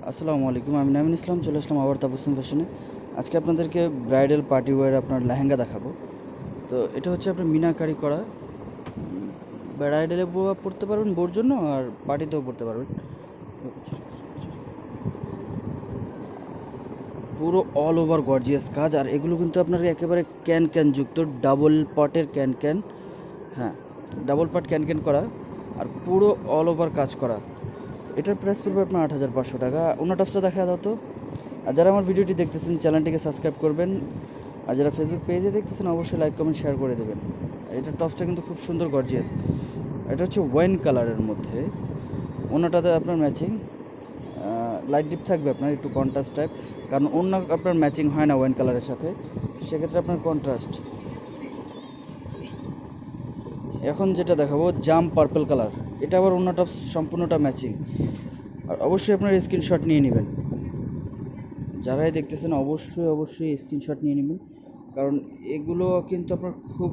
আসসালামু আলাইকুম, আমি নামিন ইসলাম চলে আসলাম আবার তাবসুম ফ্যাশনে। আজকে আপনাদেরকে ব্রাইডাল পার্টি ওয়্যার আপনার লেহেঙ্গা দেখাবো। তো এটা হচ্ছে আপনার মিনাকারি করা। ব্রাইডালে পরতে পারবেন, বোর জন্য, আর পার্টিতেও পরতে পারবেন। পুরো অল ওভার গর্জিয়াস কাজ, আর এগুলো কিন্তু আপনার একেবারে ক্যান ক্যান যুক্ত, ডাবল পার্টের ক্যান ক্যান। হ্যাঁ, ডাবল পার্ট ক্যান ক্যান করা, আর পুরো অল ওভার কাজ করা। এটার প্রাইস পড়বে আপনার ৮,৫০০ টাকা। অন্য টপসটা দেখা দাও তো। আর যারা আমার ভিডিওটি দেখতেছেন চ্যানেলটিকে সাবস্ক্রাইব করবেন, আর যারা ফেসবুক পেজে দেখতেছেন অবশ্যই লাইক কমেন্ট শেয়ার করে দেবেন। এটার টপসটা কিন্তু খুব সুন্দর গর্জিয়াস। এটা হচ্ছে ওয়াইন কালারের মধ্যে, অন্যটাতে আপনার ম্যাচিং লাইট ডিপ থাকবে, আপনার একটু কন্ট্রাস্ট টাইপ, কারণ অন্য আপনার ম্যাচিং হয় না ওয়াইন কালারের সাথে, সেক্ষেত্রে আপনার কন্ট্রাস্ট। এখন যেটা দেখাবো জাম পার্পল কালার, এটা আবার অন্যটা সম্পূর্ণটা ম্যাচিং। আর অবশ্যই আপনার স্ক্রিনশট নিয়ে নেবেন, যারাই দেখতেছেন অবশ্যই অবশ্যই স্ক্রিনশট নিয়ে নেবেন, কারণ এগুলো কিন্তু আপনার খুব